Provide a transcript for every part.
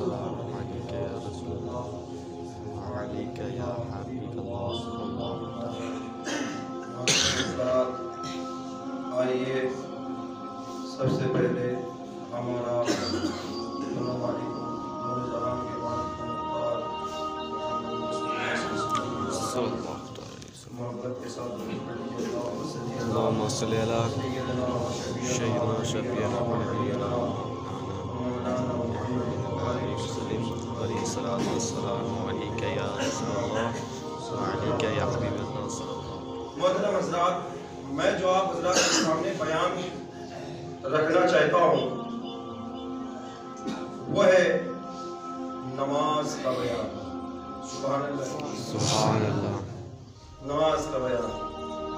والسلام عليك يا رسول الله وعليك يا حبيب الله صلى الله عليه وسلم. آئیے سب سے پہلے ہمارا السلام علیکم نور جہاں کے بعد محبت کے ساتھ اللهم صل على سيدنا شفيعنا ونبينا عليه الصلاة والسلام عليك يا رسول الله وعليك يا حبيب الله صلى الله عليه وسلم. محترم حضرات، میں جو آپ حضرات کے سامنے بیان رکھنا چاہتا ہوں وہ ہے نماز کا بیان. سبحان اللہ، سبحان اللہ. نماز کا بیان.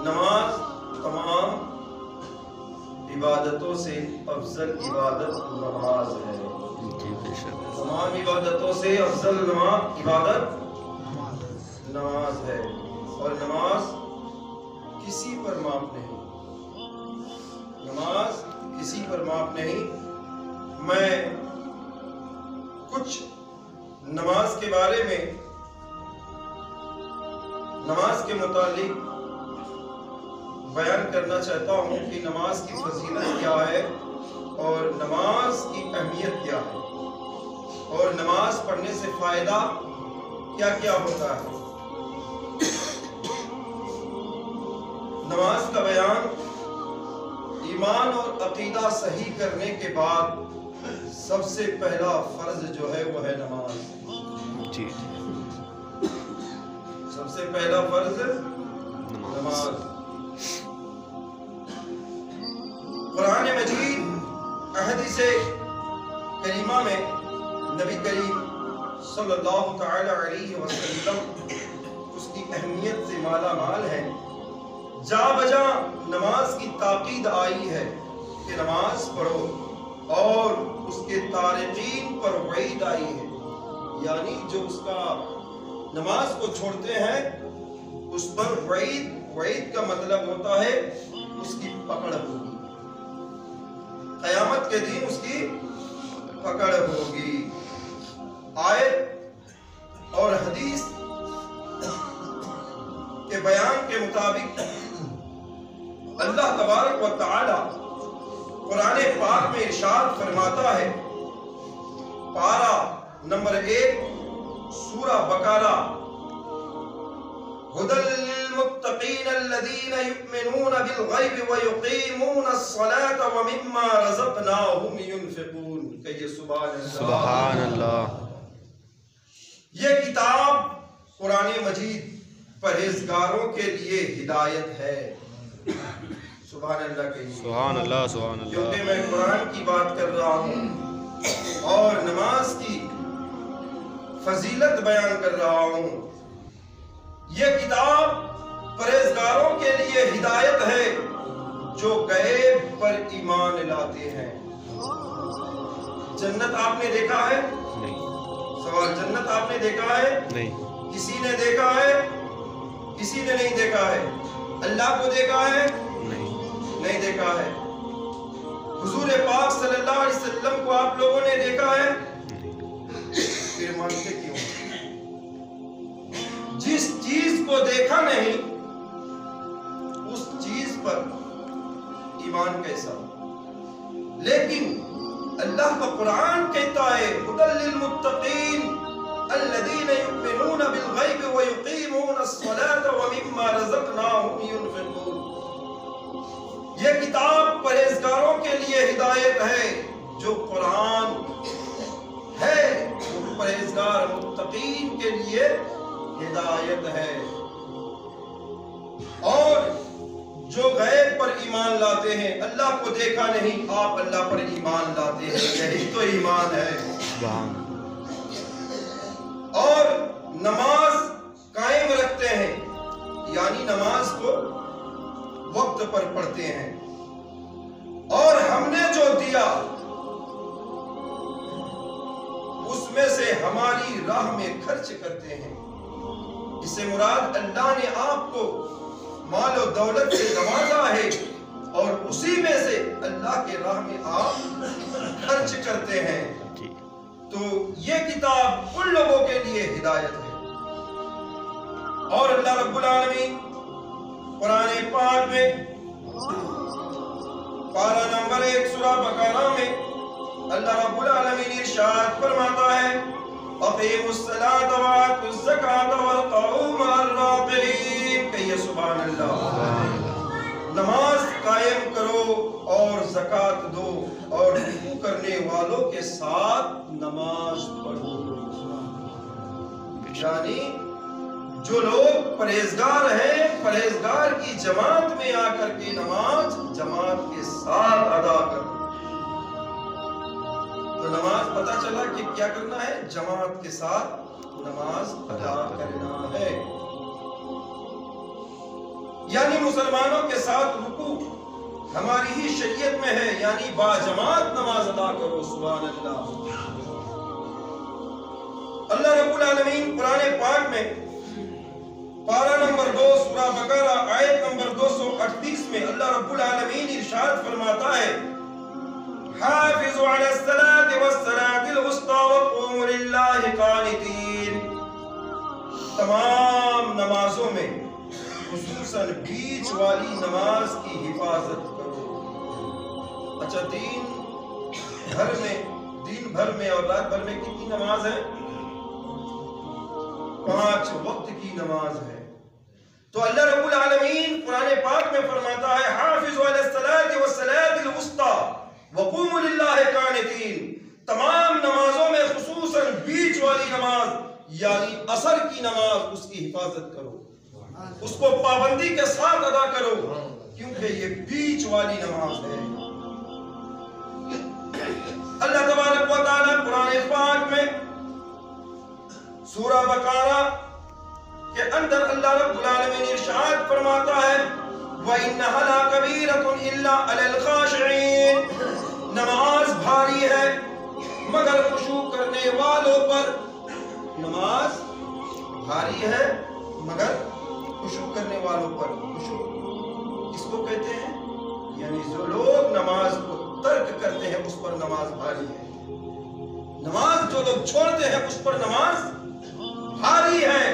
نماز تمام عبادتوں سے افضل عبادت نماز ہے. تمام عبادتوں سے افضل عبادت نماز ہے، اور نماز کسی پر معاف نہیں. نماز کسی پر معاف نہیں. میں کچھ نماز کے بارے میں، نماز کے متعلق بیان کرنا چاہتا ہوں کہ نماز کی فضیلت کیا ہے اور نماز کی اہمیت کیا ہے اور نماز پڑھنے سے فائدہ کیا کیا ہوتا ہے. نماز کا بیان ایمان اور عقیدہ صحیح کرنے کے بعد سب سے پہلا فرض جو ہے وہ ہے نماز. جی سب سے پہلا فرض نماز. قرآن مجید احادیث کریمہ میں نبی کریم صلی اللہ تعالی علیہ وسلم اس کی اہمیت سے مالا مال ہے. جا بجا نماز کی تاکید آئی ہے کہ نماز پڑھو، اور اس کے تارکین پر وعید آئی ہے، یعنی جو اس کا نماز کو چھوڑتے ہیں اس پر وعید. وعید کا مطلب ہوتا ہے اس کی پکڑ ہوگی، قیامت کے دن اس کی پکڑ ہوگی. آیت اور حدیث کے بیان کے مطابق اللہ تبارک و تعالی قرآن پاک میں ارشاد فرماتا ہے، پارہ نمبر 1 سورہ بقرہ، هدى للمتقين الذين يؤمنون بالغيب ويقيمون الصلاة ومما رزقناهم ينفقون. کہیے سبحان اللہ. سبحان اللہ. یہ کتاب قرآن مجید پرہیزگاروں کے لیے ہدایت ہے. سبحان اللہ کہیے. سبحان اللہ. سبحان اللہ. کیونکہ میں قرآن کی بات کر رہا ہوں اور نماز کی فضیلت بیان کر رہا ہوں. یہ کتاب پرہیزگاروں کے لیے ہدایت ہے جو غیب پر ایمان لاتے ہیں. جنت آپ نے دیکھا ہے؟ نہیں. سوال، جنت آپ نے دیکھا ہے؟ نہیں. کسی نے دیکھا ہے؟ کسی نے نہیں دیکھا ہے. اللہ کو دیکھا ہے؟ نہیں. نہیں دیکھا ہے. حضور پاک صلی اللہ علیہ وسلم کو آپ لوگوں نے دیکھا ہے؟ پھر مانتے کیوں؟ جس چیز کو دیکھا نہیں اس چیز پر ایمان کیسا؟ لیکن اللہ کا قرآن کہتا ہے هدى للمتقین الذین یؤمنون بالغیب ویقیمون الصلاة ومما رزقناهم ينفقون. یہ کتاب پرہیزگاروں کے لیے ہدایت ہے. جو قرآن ہے وہ پرہیزگار متقین کے لیے ہدایت ہے. اور جو غیب پر ایمان لاتے ہیں، اللہ کو دیکھا نہیں، آپ اللہ پر ایمان لاتے ہیں، یہی تو ایمان ہے. اور نماز قائم رکھتے ہیں، یعنی نماز کو وقت پر پڑھتے ہیں. اور ہم نے جو دیا اس میں سے ہماری راہ میں خرچ کرتے ہیں. اس سے مراد اللہ نے آپ کو مال و دولت سے نوازا ہے اور اسی میں سے اللہ کے راہ میں آپ خرچ کرتے ہیں. تو تو یہ کتاب ان لوگوں کے لیے ہدایت ہے۔ اور اللہ رب العالمین قرآن پاک میں پارہ نمبر 1 سورہ بقرہ میں اللہ رب العالمین ارشاد فرماتا ہے اقیموا الصلاۃ وآتوا الزکاۃ وارکعوا مع الراکعین، کہیے سبحان اللہ۔ نماز قائم کرو اور زکات دو اور رکوع کرنے والوں کے ساتھ نماز پڑھو۔ یعنی جو لوگ پرہیزگار ہیں، پرہیزگار کی جماعت میں آ کر کے نماز جماعت کے ساتھ ادا کرو۔ تو نماز پتہ چلا کہ کیا کرنا ہے، جماعت کے ساتھ نماز ادا کرنا ہے۔ یعنی مسلمانوں کے ساتھ رکوع ہماری ہی شریعت میں ہے، یعنی باجماعت نماز ادا کرو۔ سبحان اللہ۔ اللہ رب العالمین قرآن پاک میں پارہ نمبر 2 سورہ بقرہ آیت نمبر 238 میں اللہ رب العالمین ارشاد فرماتا ہے حافظوا علی الصلاۃ والصلاۃ الوسطی وقوموا للہ قانتین، تمام نمازوں میں خصوصاً بیچ والی نماز کی حفاظت کرو۔ اچھا، دن بھر میں اور رات بھر میں کتنی نماز ہے؟ 5 وقت کی نماز ہے۔ تو اللہ رب العالمین قرآن پاک میں فرماتا ہے حافظوا علی الصلاۃ والصلاۃ الوسطی وقوموا للہ قانتین، تمام نمازوں میں خصوصاً بیچ والی نماز یعنی عصر کی نماز، اس کی حفاظت کرو، اس کو پابندی کے ساتھ ادا کرو، کیونکہ یہ بیچ والی نماز ہے۔ اللہ تبارک و تعالی قرآن پاک میں سورہ بقرہ کے اندر اللہ رب العالمین ارشاد فرماتا ہے وَإِنَّهَا لَكَبِيرَةٌ إِلَّا عَلَى الْخَاشِعِينَ، نماز بھاری ہے مگر خشوع کرنے والوں پر۔ نماز بھاری ہے مگر خشوع کرنے والوں پر۔ خشوع اس کو کہتے ہیں یعنی جو لوگ نماز کو ترک کرتے ہیں اس پر نماز بھاری ہے۔ نماز جو لوگ چھوڑتے ہیں اس پر نماز بھاری ہے۔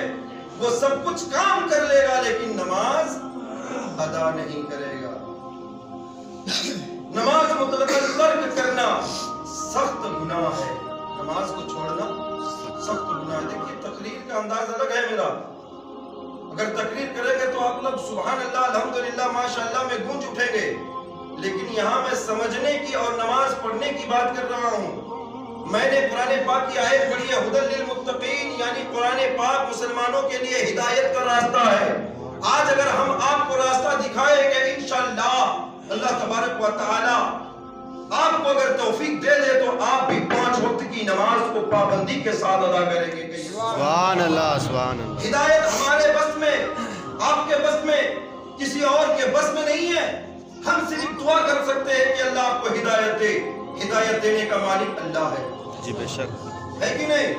وہ سب کچھ کام کر لے گا لیکن نماز ادا نہیں کرے گا۔ نماز مطلق ترک کرنا سخت گناہ ہے، نماز کو چھوڑنا سخت گناہ ہے۔ دیکھیے تقریر کا انداز الگ ہے میرا، اگر تقریر کریں گے تو آپ لوگ سبحان اللہ الحمدللہ ماشاءاللہ میں گونج اٹھیں گے، لیکن یہاں میں سمجھنے کی اور نماز پڑھنے کی بات کر رہا ہوں۔ میں نے قرآن پاک کی آیت پڑھی ہے ھدی للمتقین، یعنی قرآن پاک مسلمانوں کے لیے ہدایت کا راستہ ہے۔ آج اگر ہم آپ کو راستہ دکھائیں گے انشاءاللہ اللہ تبارک و تعالی آپ کو اگر توفیق دے دے تو آپ بھی 5 وقت کی نماز کو پابندی کے ساتھ ادا کریں گے۔ سبحان اللہ، سبحان اللہ۔ ہدایت ہمارے بس میں، آپ کے بس میں، کسی اور کے بس میں نہیں ہے۔ ہم صرف دعا کر سکتے ہیں کہ اللہ آپ کو ہدایت دے، ہدایت دینے کا مالک اللہ ہے۔ جی بے شک ہے کہ نہیں؟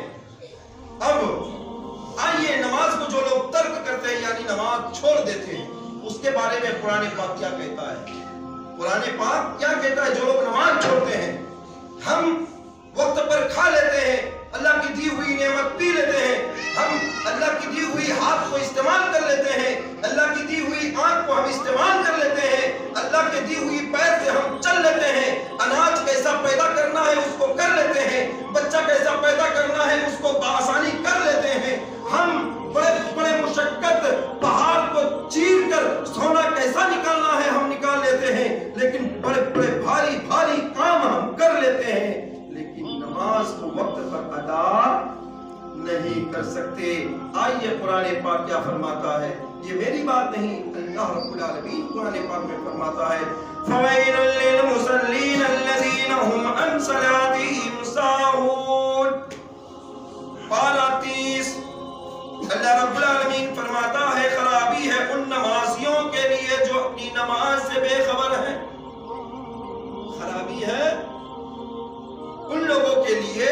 اب آئیے نماز کو جو لوگ ترک کرتے ہیں یعنی نماز چھوڑ دیتے ہیں اس کے بارے میں قرآن پاک کیا کہتا ہے۔ قرآن پاک کیا کہتا ہے؟ جو لوگ نماز چھوڑتے ہیں، ہم وقت پر کھا لیتے ہیں، اللہ کی دی ہوئی نعمت پی لیتے ہیں، ہم اللہ کی دی ہوئی ہاتھ کو استعمال کر لیتے ہیں، اللہ کی دی ہوئی آنکھ کو ہم استعمال کر لیتے ہیں، اللہ کی دی ہوئی پیر سے ہم چل لیتے ہیں، اناج کیسا پیدا کرنا ہے اس کو کر لیتے ہیں، بچہ کیسا پیدا کرنا ہے اس کو بآسانی کر لیتے ہیں، ہم بڑے بڑے مشقت پہاڑ کو چیر کر سونا کیسا نکالنا ہے ہم نکال لیتے ہیں، لیکن بڑے بڑے بھاری بھاری کام ہم کر لیتے ہیں، لیکن نماز کو وقت پر ادا نہیں کر سکتے۔ آئیے قرآن پاک کیا فرماتا ہے، یہ میری بات نہیں، اللہ رب العالمین قرآن پاک میں فرماتا ہے فَوَيْلٌ لِّلْمُصَلِّينَ الَّذِينَ هُمْ عَنْ صَلَاتِهِمْ سَاهُونَ۔ پارہ 30 اللہ رب العالمین فرماتا ہے خرابی ہے ان نمازیوں کے لیے جو اپنی نماز سے بے خبر ہیں۔ خرابی ہے ان لوگوں کے لیے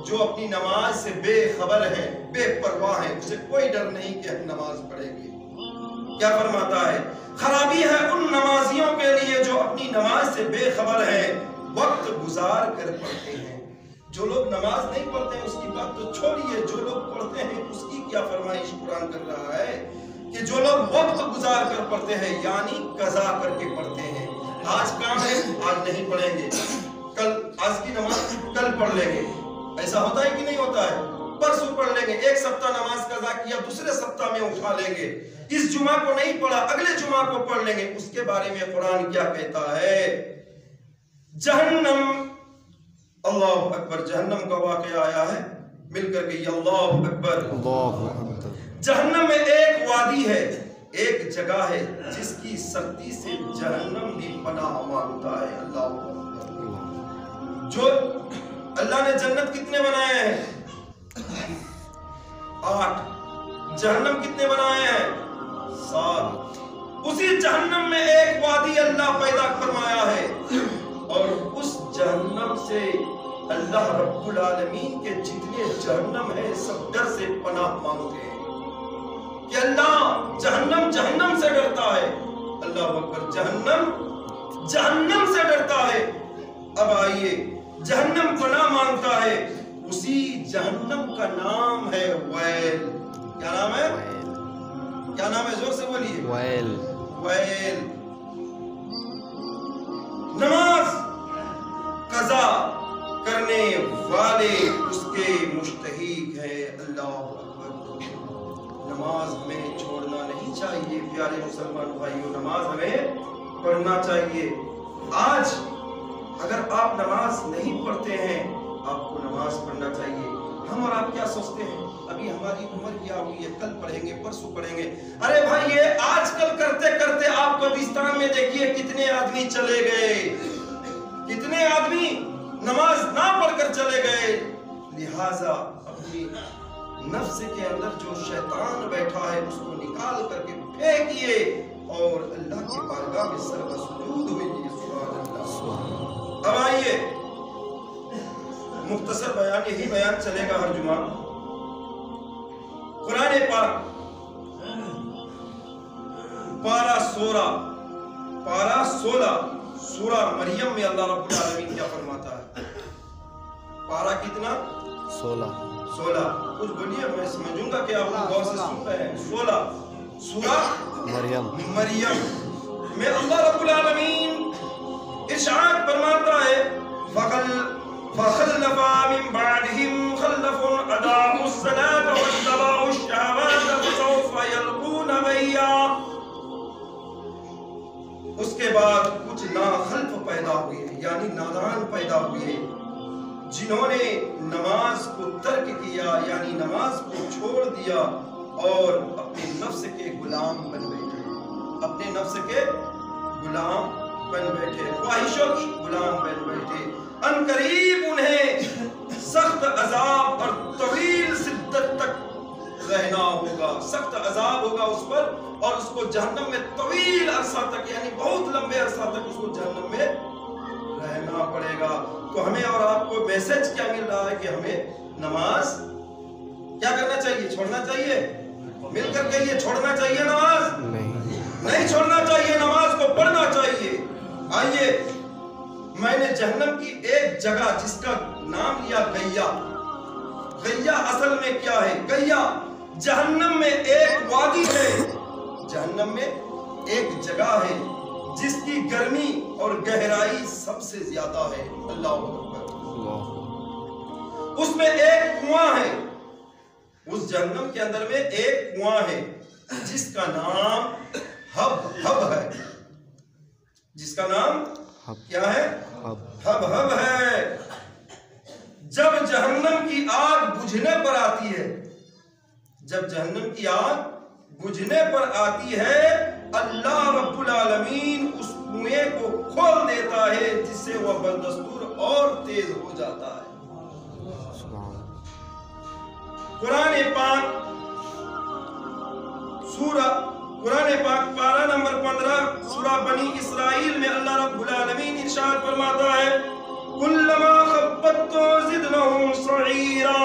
جو اپنی نماز سے بے خبر ہیں، بے پرواہ ہیں، اسے کوئی ڈر نہیں کہ ہم نماز پڑھیں گے۔ کیا فرماتا ہے؟ خرابی ہے ان نمازیوں کے لیے جو اپنی نماز سے بے خبر ہیں، وقت گزار کر پڑھتے ہیں۔ جو لوگ نماز نہیں پڑھتے ہیں اس کی بات تو چھوڑیے، جو لوگ پڑھتے ہیں اس کی کیا فرمائش قرآن کر رہا ہے کہ جو لوگ وقت گزار کر پڑھتے ہیں یعنی قضا کر کے پڑھتے ہیں. آج کام ہے آج نہیں پڑھیں گے، کل آج کی نماز کل پڑھ لیں گے، ایسا ہوتا ہے کہ نہیں ہوتا ہے؟ پرسوں پڑھ لیں گے، ایک سپتہ نماز قضا کیا دوسرے سپتہ میں اٹھا لیں گے، اس جمعہ کو نہیں پڑھا اگلے جمعہ کو پڑھ لیں گے. اس کے بارے میں قرآن کیا کہتا ہے؟ جہنم، اللہ اکبر، جہنم کا واقعہ آیا ہے، مل کر کے اللہ اکبر. جہنم میں ایک وادی ہے، ایک جگہ ہے جس کی سختی سے جہنم بھی پناہ مانگتا ہے. اللہ اکبر. جو اللہ نے جنت کتنے بنائے ہیں؟ 8. جہنم کتنے بنائے ہیں؟ 7. اسی جہنم میں ایک وادی اللہ پیدا فرمایا ہے، اور اس جہنم سے اللہ رب العالمین کے جتنے جہنم ہیں سب ڈر سے پناہ مانگتے ہیں کہ اللہ جہنم سے ڈرتا ہے. اللہ اکبر. جہنم سے ڈرتا ہے. اب آئیے، جہنم پناہ مانگتا ہے، اسی جہنم کا نام ہے ویل. کیا نام ہے؟ کیا نام ہے؟ زور سے بولیے. ویل. نماز قضا کرنے والے اس کے مستحق ہیں. اللہ اکبر. نماز ہمیں چھوڑنا نہیں چاہیے پیارے مسلمان بھائیوں، نماز ہمیں پڑھنا چاہیے. آج اگر آپ نماز نہیں پڑھتے ہیں آپ کو نماز پڑھنا چاہیے. ہم اور آپ کیا سوچتے ہیں ابھی ہماری عمر کیا ہوئی ہے، کل پڑھیں گے پرسوں پڑھیں گے. ارے بھائی یہ آج کل کرتے کرتے آپ قبرستان میں دیکھیے کتنے آدمی چلے گئے، کتنے آدمی نماز نہ پڑھ کر چلے گئے. لہٰذا اپنی نفس کے اندر جو شیطان بیٹھا ہے اس کو نکال کر کے پھینکیے اور اللہ کی بارگاہ میں سر بسجود ہوئیے. سبحان اللہ. اب آئیے، مختصر بیان، یہی بیان چلے گا ہر جمعہ. قرآن پاک پارہ 16 سورہ مریم میں اللہ رب العالمین کیا فرماتا ہے؟ پارہ کتنا؟ 16. کچھ بولیے، میں سمجھوں گا کہ آپ غور سے سن رہے ہیں. 16 سورہ مریم میں اللہ رب العالمین ارشاد فرماتا ہے فَخَلَّفَ مِن بَعْدِهِمْ خَلَّفٌ أَضَاعُوا الصَّلَاةَ وَاتَّبَعُوا الشَّهَوَاتَ فَسَوْفَ يَلْقُونَ غَيًّا. اس کے بعد کچھ ناخلف پیدا ہوئے یعنی نادان پیدا ہوئے جنہوں نے نماز کو ترک کیا یعنی نماز کو چھوڑ دیا اور اپنے نفس کے غلام بن بیٹھے، اپنے نفس کے غلام بن بیٹھے، خواہشوں کے غلام بن بیٹھے. ان قریب انہیں سخت عذاب اور طویل شدت تک رہنا ہوگا، سخت عذاب ہوگا اس پر، اور اس کو جہنم میں طویل عرصہ تک یعنی بہت لمبے عرصہ تک اس کو جہنم میں رہنا پڑے گا. تو ہمیں اور آپ کو میسج کیا مل رہا ہے کہ ہمیں نماز کیا کرنا چاہیے؟ چھوڑنا چاہیے. مل کر کے یہ چھوڑنا چاہیے نماز؟ نہیں چھوڑنا چاہیے، نماز کو پڑھنا چاہیے. آئیے، میں نے جہنم کی ایک جگہ جس کا نام لیا گیا. گیا اصل میں کیا ہے؟ گیا جہنم میں ایک وادی ہے، جہنم میں ایک جگہ ہے جس کی گرمی اور گہرائی سب سے زیادہ ہے. اللہ اکبر. اس میں ایک کنواں ہے، اس جہنم کے اندر میں ایک کنواں ہے جس کا نام ہب ہے. جس کا نام کیا ہے؟ ہب ہے. جب جہنم کی آگ بجھنے پر آتی ہے، جب جہنم کی آگ بجھنے پر آتی ہے اللہ رب العالمین اس کنویں کو کھول دیتا ہے جس سے وہ بدستور اور تیز ہو جاتا ہے. قرآن پاک پارہ نمبر 15 سورہ بنی اسرائیل میں اللہ رب العالمین ارشاد فرماتا ہے کلما خبت زدناہم سعیرا.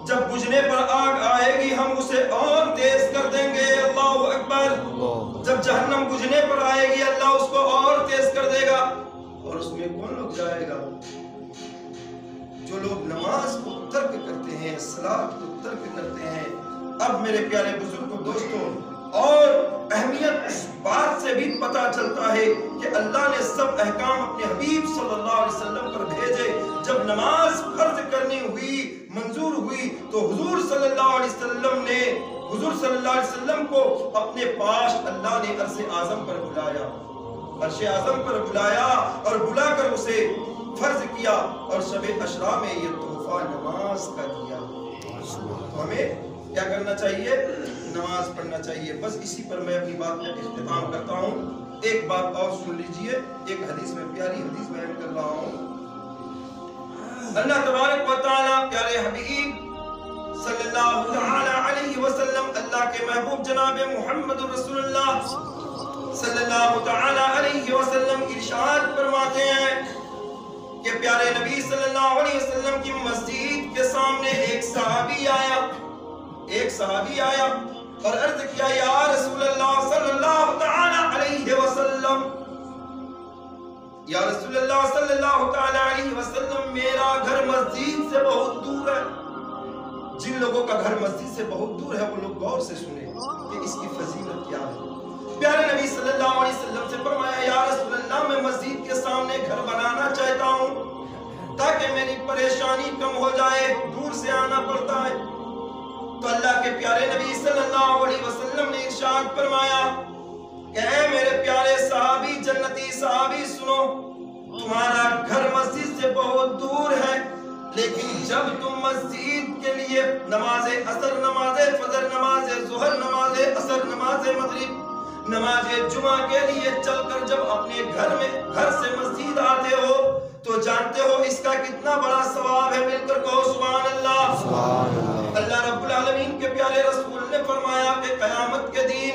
جب بجھنے پر آگ آئے گی ہم اسے اور تیز کر دیں گے. اللہ اکبر. جب جہنم بجھنے پر آئے گی اللہ اس کو اور تیز کر دے گا. اور اس میں کون لوگ جائے گا؟ جو لوگ نماز کو ترک کرتے ہیں، صلاۃ کو ترک کرتے ہیں. اب میرے پیارے بزرگوں، دوستوں، اور اہمیت اس بات سے بھی پتہ چلتا ہے کہ اللہ نے سب احکام اپنے حبیب صلی اللہ علیہ وسلم پر بھیجے. جب نماز فرض کرنی ہوئی، منظور ہوئی، تو حضور صلی اللہ علیہ وسلم کو اپنے پاس اللہ نے عرش اعظم پر بلایا، عرش اعظم پر بلایا اور بلا کر اسے فرض کیا اور شب عشرہ میں یہ تحفہ نماز کا دیا. تو ہمیں کیا کرنا چاہیے؟ نماز پڑھنا چاہیے. بس اسی پر میں اپنی بات کا اختتام کرتا ہوں. ایک بات اور سن لیجئے، ایک حدیث میں، پیاری حدیث بیان کر رہا ہوں. اللہ تبارک و تعالی پیارے حبیب صلی اللہ تعالی علیہ وسلم، اللہ کے محبوب جناب محمد رسول اللہ صلی اللہ تعالی علیہ وسلم ارشاد فرماتے ہیں کہ پیارے نبی صلی اللہ علیہ وسلم کی مسجد کے سامنے ایک صحابی آیا اور عرض کیا، یا رسول اللہ صلی اللہ تعالی علیہ وسلم، یا رسول اللہ صلی اللہ تعالی علیہ وسلم، میرا گھر مسجد سے بہت دور ہے. جن لوگوں کا گھر مسجد سے بہت دور ہے وہ لوگ غور سے سنیں کہ اس کی فضیلت کیا ہے. پیارے نبی صلی اللہ علیہ وسلم سے فرمایا، یا رسول اللہ، میں مسجد کے سامنے گھر بنانا چاہتا ہوں تاکہ میری پریشانی کم ہو جائے، دور سے آنا پڑتا ہے. تو اللہ کے پیارے نبی صلی اللہ علیہ وسلم نے ارشاد فرمایا کہ اے میرے پیارے صحابی، جنتی صحابی، سنو، تمہارا گھر مسجد سے بہت دور ہے، لیکن جب تم مسجد کے لیے نماز عصر، نماز فجر، نماز ظہر، نماز عصر، نماز مغرب، نماز جمعہ کے لیے چل کر جب اپنے گھر سے مسجد آتے ہو تو جانتے ہو اس کا کتنا بڑا ثواب ہے. مل کر کہو سبحان اللہ. سبحان اللہ. اللہ رب العالمین کے پیارے رسول نے فرمایا کہ قیامت کے دن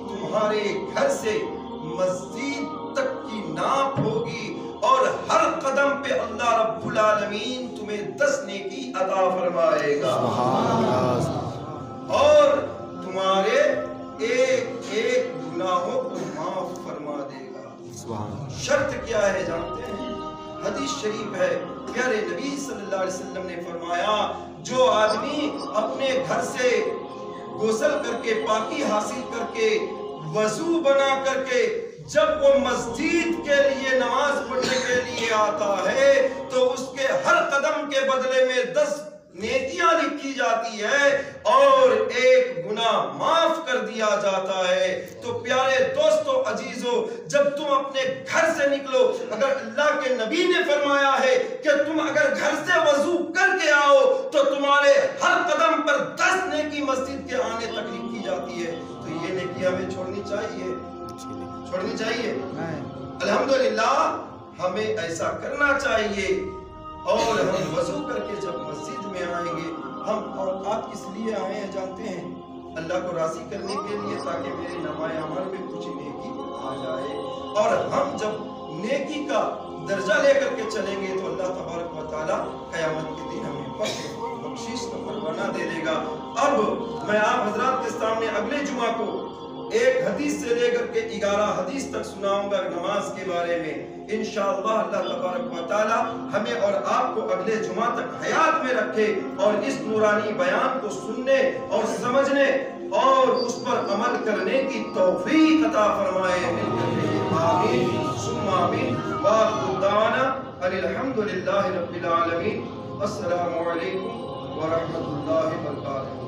تمہارے گھر سے مسجد تک کی ناپ ہوگی اور ہر قدم پہ اللہ رب العالمین تمہیں 10 نیکی عطا فرمائے گا. سبحان اللہ. اور تمہارے ایک ایک گناہوں کو معاف فرما دے گا. شرط کیا ہے جانتے ہیں؟ حدیث شریف ہے، پیارے نبی صلی اللہ علیہ وسلم نے فرمایا، جو آدمی اپنے گھر سے غسل کر کے، پاکی حاصل کر کے، وضو بنا کر کے جب وہ مسجد کے لیے نماز پڑھنے کے لیے آتا ہے تو اس کے ہر قدم کے بدلے میں 10 نیکیاں لکھی جاتی ہے اور ایک گناہ معاف کر دیا جاتا ہے. تو پیارے دوستو، عزیزو، جب تم اپنے گھر سے نکلو، اگر اللہ کے نبی نے فرمایا ہے کہ تم اگر گھر سے وضو کر کے آؤ تو تمہارے ہر قدم پر 10 نیکی مسجد کے آنے تک لکھی جاتی ہے. تو یہ نیکی ہمیں چھوڑنی چاہیے. الحمدللہ ہمیں ایسا کرنا چاہیے. اور ہم وضو کر کے جب مسجد میں آئیں گے، ہم اور آپ کس لیے آئے ہیں جانتے ہیں؟ اللہ کو راضی کرنے کے لیے، تاکہ میرے نامۂ اعمال میں کچھ نیکی آ جائے. اور ہم جب نیکی کا درجہ لے کر کے چلیں گے تو اللہ تبارک و تعالیٰ قیامت کے دن ہمیں بخشش کا پروانہ دے دے گا. اب میں آپ حضرات کے سامنے اگلے جمعہ کو ایک حدیث سے لے کر کے 11 حدیث تک سناؤں گا نماز کے بارے میں. انشاءاللہ اللہ تبارک و تعالی ہمیں اور آپ کو اگلے جمعہ تک حیات میں رکھے اور اس نورانی بیان کو سننے اور سمجھنے اور اس پر عمل کرنے کی توفیق عطا فرمائے. آمین ثم آمین. وآخر دعوانا ان الحمد للہ رب العالمین. السلام علیکم ورحمۃ اللہ وبرکاتہ.